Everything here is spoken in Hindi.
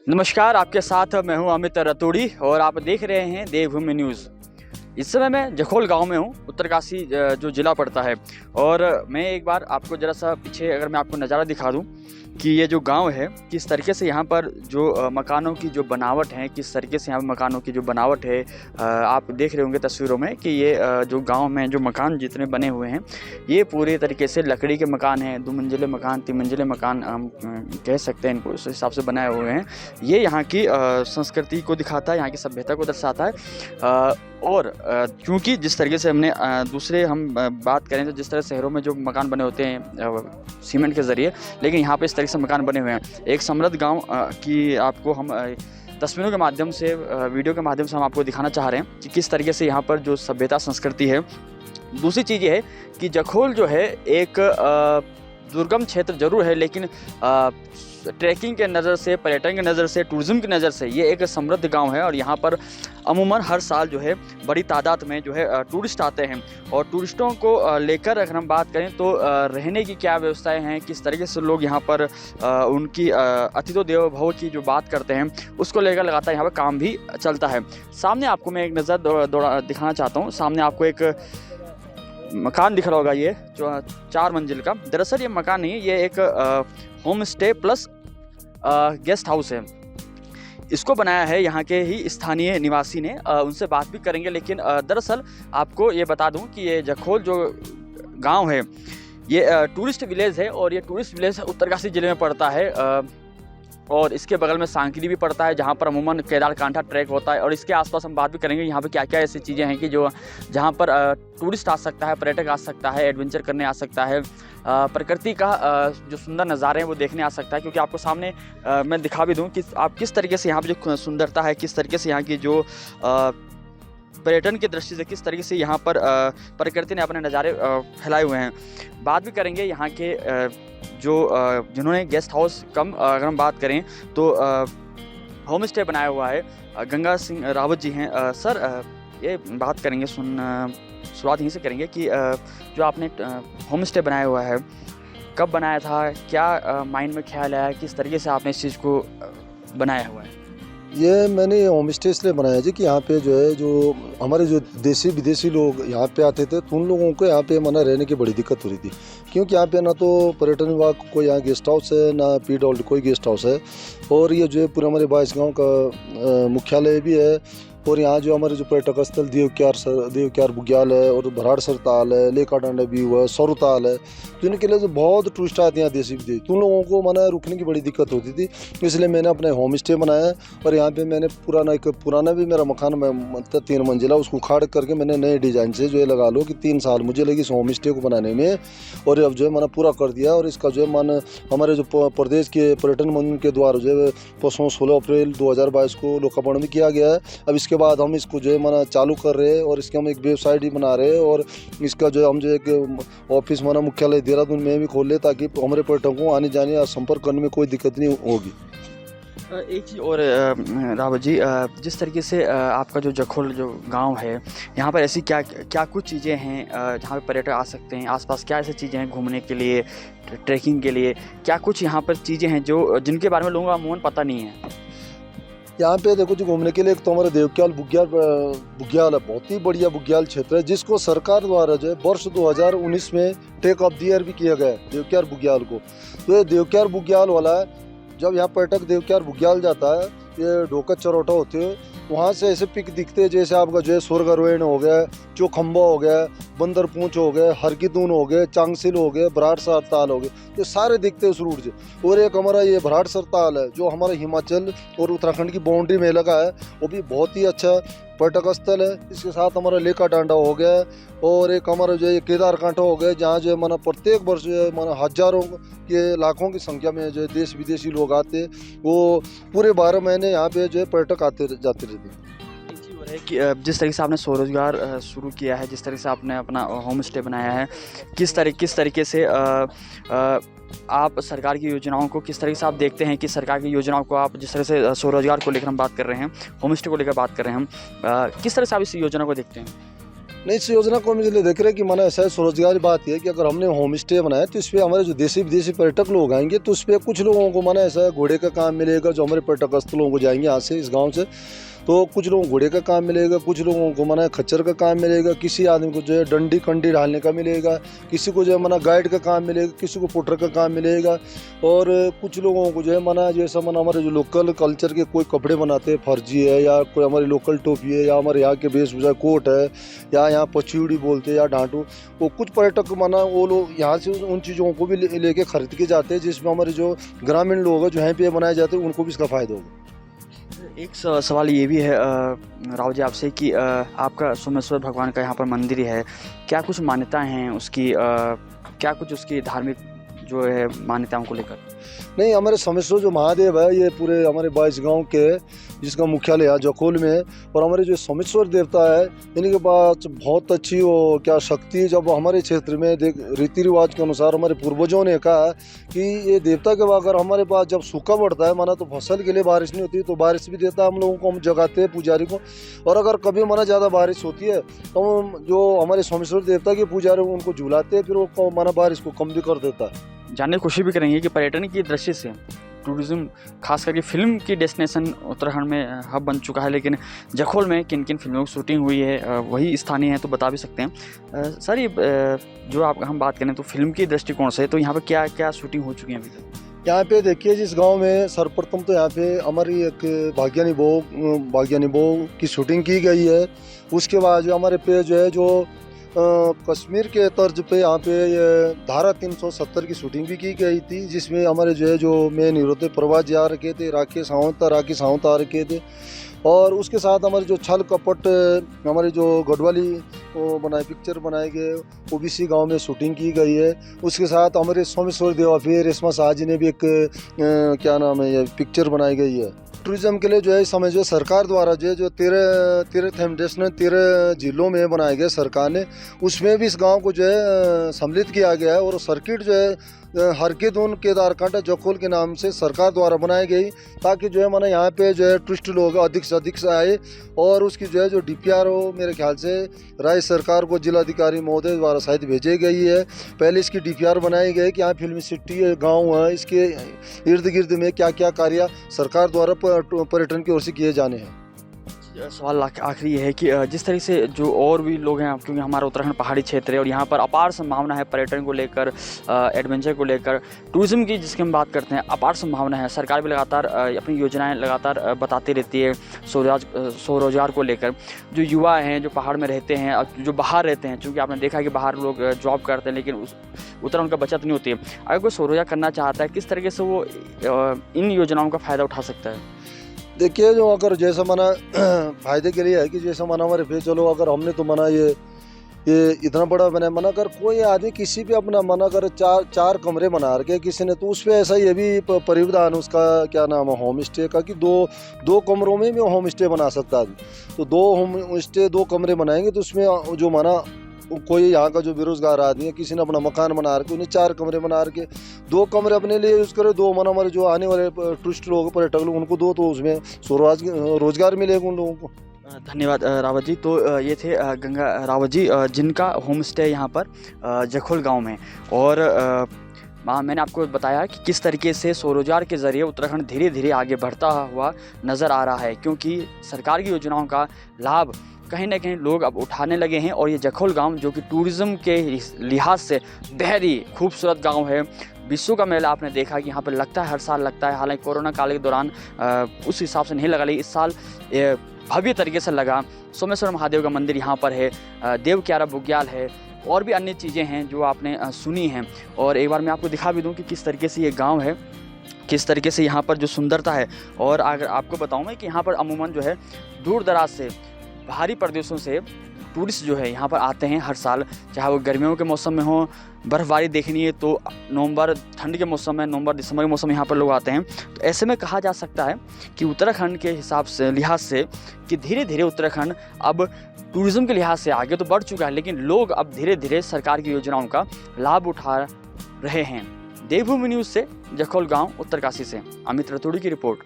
नमस्कार, आपके साथ मैं हूं अमित रतूड़ी और आप देख रहे हैं देवभूमि न्यूज़। इस समय मैं जखोल गांव में हूं, उत्तरकाशी जो ज़िला पड़ता है। और मैं एक बार आपको ज़रा सा पीछे अगर मैं आपको नज़ारा दिखा दूं कि ये जो गांव है किस तरीके से यहाँ पर जो मकानों की जो बनावट है, किस तरीके से यहाँ मकानों की जो बनावट है, आप देख रहे होंगे तस्वीरों में कि ये जो गांव में जो मकान जितने बने हुए हैं ये पूरे तरीके से लकड़ी के मकान हैं। 2 मंजिले मकान, 3 मंजिले मकान हम कह सकते हैं इनको, इस हिसाब से बनाए हुए हैं। ये यहाँ की संस्कृति को दिखाता है, यहाँ की सभ्यता को दर्शाता है। और क्योंकि जिस तरीके से हमने दूसरे हम बात करें तो जिस तरह शहरों में जो मकान बने होते हैं सीमेंट के ज़रिए, लेकिन यहाँ पे इस तरीके से मकान बने हुए हैं। एक समृद्ध गांव की आपको हम तस्वीरों के माध्यम से, वीडियो के माध्यम से हम आपको दिखाना चाह रहे हैं कि किस तरीके से यहाँ पर जो सभ्यता संस्कृति है। दूसरी चीज़ ये है कि जखोल जो है एक दुर्गम क्षेत्र ज़रूर है, लेकिन ट्रैकिंग के नज़र से, पर्यटन की नज़र से, टूरिज़्म की नज़र से ये एक समृद्ध गांव है। और यहाँ पर अमूमन हर साल जो है बड़ी तादाद में जो है टूरिस्ट आते हैं। और टूरिस्टों को लेकर अगर हम बात करें तो रहने की क्या व्यवस्थाएं हैं, किस तरीके से लोग यहाँ पर उनकी अतिथि देवो भव की जो बात करते हैं उसको लेकर लगातार यहाँ पर काम भी चलता है। सामने आपको मैं एक नज़र दिखाना चाहता हूँ। सामने आपको एक मकान दिख रहा होगा, ये जो 4 मंजिल का। दरअसल ये मकान नहीं है, ये एक home stay plus guest house है। इसको बनाया है यहाँ के ही स्थानीय निवासी ने। उनसे बात भी करेंगे, लेकिन दरअसल आपको ये बता दूं कि ये जखोल जो गांव है ये टूरिस्ट विलेज है। और ये टूरिस्ट विलेज उत्तरकाशी ज़िले में पड़ता है। और इसके बगल में सांकरी भी पड़ता है, जहाँ पर अमूमन केदारकांठा ट्रैक होता है। और इसके आसपास हम बात भी करेंगे यहाँ पे क्या क्या ऐसी चीज़ें हैं कि जो जहाँ पर टूरिस्ट आ सकता है, पर्यटक आ सकता है, एडवेंचर करने आ सकता है, प्रकृति का जो सुंदर नज़ारे हैं वो देखने आ सकता है। क्योंकि आपको सामने मैं दिखा भी दूँ कि आप किस तरीके से यहाँ पर जो सुंदरता है, किस तरीके से यहाँ की जो पर्यटन की दृष्टि से किस तरीके से यहाँ पर प्रकृति ने अपने नज़ारे फैलाए हुए हैं। बात भी करेंगे यहाँ के जो जिन्होंने गेस्ट हाउस कम अगर हम बात करें तो होम स्टे बनाया हुआ है, गंगा सिंह रावत जी हैं। सर, ये बात करेंगे शुरुआत यहीं से करेंगे कि जो आपने होम स्टे बनाया हुआ है कब बनाया था, क्या माइंड में ख्याल आया, किस तरीके से आपने इस चीज़ को बनाया हुआ है? ये मैंने होम स्टे इसलिए बनाया जी कि यहाँ पे जो है जो हमारे जो देशी विदेशी लोग यहाँ पे आते थे तो उन लोगों को यहाँ पे मना रहने की बड़ी दिक्कत हो रही थी। क्योंकि यहाँ पे ना तो पर्यटन विभाग कोई यहाँ गेस्ट हाउस है, ना पीडब्ल्यूडी कोई गेस्ट हाउस है। और ये जो है पूरे हमारे बाईस गाँव का मुख्यालय भी है। और यहाँ जो हमारे जो पर्यटक स्थल देवक्यार बुग्याल है, और भराड़ सरताल है, लेका डांडा भी हुआ है, सौरताल है, तो इनके लिए जो बहुत टूरिस्ट आते हैं यहाँ देशी विदेशी, तो उन लोगों को मना रुकने की बड़ी दिक्कत होती थी। इसलिए मैंने अपने होम स्टे बनाया है। और यहाँ पे मैंने पुराना भी मेरा मकान मतलब 3 मंजिला, उसको उखाड़ करके मैंने नए डिज़ाइन से जो है लगा लो कि 3 साल मुझे लगी इस होम स्टे को बनाने में। और अब जो है मैंने पूरा कर दिया। और इसका जो है हमारे जो प्रदेश के पर्यटन मंत्री के द्वारा जो है 16 अप्रैल 2022 को लोकार्पण भी किया गया है। अब इसके बाद हम इसको जो है चालू कर रहे हैं। और इसके हम एक वेबसाइट भी बना रहे हैं। और इसका जो हम जो एक ऑफिस मुख्यालय देहरादून में भी खोल ले, ताकि हमारे पर्यटकों को आने जाने और संपर्क करने में कोई दिक्कत नहीं होगी। एक चीज़ और रावत जी, जिस तरीके से आपका जो जखोल जो गांव है, यहाँ पर ऐसी क्या कुछ चीज़ें हैं जहाँ पे पर्यटक आ सकते हैं? आसपास क्या ऐसी चीज़ें हैं घूमने के लिए, ट्रैकिंग के लिए, क्या कुछ यहाँ पर चीज़ें हैं जो जिनके बारे में लोगों को अमूमन पता नहीं है? यहाँ पे देखो जी, घूमने के लिए एक तो हमारा देवक्याल बुग्याल है, बहुत ही बढ़िया बुग्याल क्षेत्र है, जिसको सरकार द्वारा जो है वर्ष 2019 में टेक ऑफ द ईयर भी किया गया है देवक्याल बुग्याल को। तो ये देवक्याल बुग्याल वाला है, जब यहाँ पर्यटक देवक्याल बुग्याल जाता है, ये ढोकत चरोटा होते हैं, वहाँ से ऐसे पिक दिखते हैं जैसे आपका जो है स्वर्गरोहण हो गया, चौखंबा हो गया, बंदर पूंछ हो गए, हरकीदून हो गए, चांगसिल हो गए, भराड़ सरताल हो गए, ये सारे दिखते हैं उस रूट से। और एक हमारा ये भराड़ सरताल है जो हमारे हिमाचल और उत्तराखंड की बाउंड्री में लगा है, वो भी बहुत ही अच्छा पर्यटक स्थल है। इसके साथ हमारा लेका डांडा हो गया। और एक हमारा जो है केदारकांठा हो गया, जहाँ जो है प्रत्येक वर्ष जो है हजारों के लाखों की संख्या में जो है देश विदेशी लोग आते, वो पूरे 12 महीने यहाँ पे जो है पर्यटक आते जाते रहते हैं। है कि जिस तरीके से आपने स्वरोजगार शुरू किया है, जिस तरीके से आपने अपना होम स्टे बनाया है, किस तरीके से आप सरकार की योजनाओं को किस तरीके से आप देखते हैं कि सरकार की योजनाओं को आप जिस तरह से स्वरोजगार को लेकर हम बात कर रहे हैं, होम स्टे को लेकर बात कर रहे हैं हम, किस तरह से आप इस योजना को देखते हैं? नहीं, इस योजना को हम इसलिए देख रहे हैं कि माना ऐसा है, स्वरोजगार की बात यह है कि अगर हमने होम स्टे बनाया तो इस पर हमारे जो देशी विदेशी पर्यटक लोग आएंगे तो उस पर कुछ लोगों को माना ऐसा है घोड़े का काम मिलेगा, जो हमारे पर्यटक स्थलों को जाएंगे यहाँ से, इस गांव से, तो कुछ लोगों को घोड़े का काम मिलेगा, कुछ लोगों को माना खच्चर का काम मिलेगा, किसी आदमी को जो है डंडी कंडी डालने का मिलेगा, किसी को जो है माना गाइड का काम मिलेगा, किसी को पोटर का काम मिलेगा, और कुछ लोगों को जो है माना जैसा माना हमारे जो लोकल कल्चर के कोई कपड़े बनाते हैं, फर्जी है या कोई हमारी लोकल टोपी है या हमारे यहाँ के वेशभूषा कोट है या यहाँ पचीड़ी बोलते हैं या ढांटू, वो कुछ पर्यटक माना वो लोग यहाँ से उन चीज़ों को भी लेके खरीद के जाते हैं, जिसमें हमारे जो ग्रामीण लोग हैं जो यहाँ पे बनाए जाते हैं उनको भी इसका फ़ायदा होगा। एक सवाल ये भी है राव जी आपसे कि आपका सोमेश्वर भगवान का यहाँ पर मंदिर है, क्या कुछ मान्यताएं हैं उसकी, क्या कुछ उसकी धार्मिक जो है मान्यताओं को लेकर? नहीं, हमारे सोमेश्वर जो महादेव है ये पूरे हमारे 22 गांव के, जिसका मुख्यालय यहाँ जखोल में है, और हमारे जो सोमेश्वर देवता है इनके पास बहुत अच्छी वो क्या शक्ति, जब हमारे क्षेत्र में रीति रिवाज के अनुसार हमारे पूर्वजों ने कहा कि ये देवता के अगर हमारे पास जब सूखा बढ़ता है माना तो फसल के लिए बारिश नहीं होती, तो बारिश भी देता है हम लोगों को, हम जगाते हैं पुजारी को, और अगर कभी माना ज़्यादा बारिश होती है तो हम जो हमारे सोमेश्वर देवता के पुजारी उनको झुलाते हैं, फिर वो माना बारिश को कम भी कर देता है। जानने की कोशिश भी करेंगे कि पर्यटन की दृष्टि से टूरिज़्म, खास करके फिल्म की डेस्टिनेशन उत्तराखंड में हब बन चुका है, लेकिन जखोल में किन किन फिल्मों की शूटिंग हुई है वही स्थानीय है तो बता भी सकते हैं। सर ये जो हम बात करें तो फिल्म की दृष्टिकोण से तो यहाँ पर क्या क्या शूटिंग हो चुकी है अभी तक? यहाँ पे देखिए जिस गांव में सर्वप्रथम तो यहाँ पे हमारी एक भाग्यानी बो की शूटिंग की गई है। उसके बाद जो हमारे पे जो है जो कश्मीर के तर्ज पे यहाँ पे ये धारा 370 की शूटिंग भी की गई थी, जिसमें हमारे जो है जो मेन हीरो थे प्रभात जी आ रखे थे, राकेश सावंत आ रखे थे, और उसके साथ हमारे जो छल कपट हमारे जो गढ़वाली पिक्चर बनाए गए ओबीसी गांव में शूटिंग की गई है। उसके साथ हमारे सोमेश्वर देवा फिर रेशमा शाह जी ने भी एक क्या नाम है ये पिक्चर बनाई गई है। टूरिज्म के लिए जो है इस समय जो सरकार द्वारा जो 13 जिलों में बनाए गए सरकार ने, उसमें भी इस गांव को जो है सम्मिलित किया गया है, और सर्किट जो है हरकेदून केदारकांठा जखोल के नाम से सरकार द्वारा बनाई गई, ताकि जो है माना यहाँ पे जो है टूरिस्ट लोग अधिक से आए, और उसकी जो है जो DPR हो मेरे ख्याल से राज्य सरकार को जिलाधिकारी महोदय द्वारा शायद भेजी गई है। पहले इसकी DPR बनाई गई कि यहाँ फिल्मी सिटी है, गाँव है, इसके इर्द गिर्द में क्या क्या कार्य सरकार द्वारा पर्यटन की ओर से किए जाने हैं। सवाल आखिरी है कि जिस तरह से जो और भी लोग हैं, क्योंकि हमारा उत्तराखंड पहाड़ी क्षेत्र है और यहाँ पर अपार संभावना है पर्यटन को लेकर, एडवेंचर को लेकर, टूरिज़्म की जिसकी हम बात करते हैं अपार संभावना है। सरकार भी लगातार अपनी योजनाएं लगातार बताती रहती है स्वरोजगार को लेकर। जो युवा हैं जो पहाड़ में रहते हैं, जो बाहर रहते हैं, चूँकि आपने देखा कि बाहर लोग जॉब करते हैं लेकिन उतना उनका बचत नहीं होती है, अगर कोई स्वरोजगार करना चाहता है किस तरीके से वो इन योजनाओं का फ़ायदा उठा सकता है? देखिए जो अगर जैसा माना फायदे के लिए है कि जैसा माना हमारे पे चलो अगर हमने तो माना ये इतना बड़ा बना मना कर कोई आदमी किसी भी अपना मना कर चार कमरे बना रखे किसी ने, तो उस पर ऐसा ये भी परिविधान उसका क्या नाम है होम स्टे का कि दो कमरों में भी होम स्टे बना सकता है। तो 2 होम स्टे 2 कमरे बनाएंगे तो उसमें जो माना कोई यहाँ का जो बेरोजगार आदमी है किसी ने अपना मकान बना रखे उन्हें 4 कमरे बना रखे, 2 कमरे अपने लिए यूज़ करे, 2 माना हमारे जो आने वाले टूरिस्ट लोग पर्यटक लोग उनको 2, तो उसमें रोजगार मिलेगा उन लोगों को। धन्यवाद रावत जी। तो ये थे गंगा रावत जी जिनका होम स्टे यहाँ पर जखोल गांव में, और मैंने आपको बताया कि किस तरीके से स्वरोजगार के ज़रिए उत्तराखंड धीरे धीरे आगे बढ़ता हुआ नज़र आ रहा है, क्योंकि सरकार की योजनाओं का लाभ कहीं ना कहीं लोग अब उठाने लगे हैं। और ये जखोल गांव जो कि टूरिज़्म के लिहाज से बेहद ही खूबसूरत गांव है। विश्व का मेला आपने देखा कि यहाँ पर लगता है, हर साल लगता है, हालांकि कोरोना काल के दौरान उस हिसाब से नहीं लगा, लेकिन इस साल भव्य तरीके से लगा। सोमेश्वर महादेव का मंदिर यहाँ पर है, देव क्यारा बुग्याल है, और भी अन्य चीज़ें हैं जो आपने सुनी हैं। और एक बार मैं आपको दिखा भी दूँ कि किस तरीके से ये गाँव है, किस तरीके से यहाँ पर जो सुंदरता है। और अगर आपको बताऊँ मैं कि यहाँ पर अमूमन जो है दूर दराज से बाहरी प्रदेशों से टूरिस्ट जो है यहाँ पर आते हैं हर साल, चाहे वो गर्मियों के मौसम में हो, बर्फ़बारी देखनी है तो नवंबर, ठंड के मौसम में नवंबर दिसंबर के मौसम में यहाँ पर लोग आते हैं। तो ऐसे में कहा जा सकता है कि उत्तराखंड के हिसाब से लिहाज से कि धीरे धीरे उत्तराखंड अब टूरिज़्म के लिहाज से आगे तो बढ़ चुका है, लेकिन लोग अब धीरे धीरे सरकार की योजनाओं का लाभ उठा रहे हैं। देवभूमि न्यूज़ से जखोल गाँव उत्तरकाशी से अमित रतूड़ी की रिपोर्ट।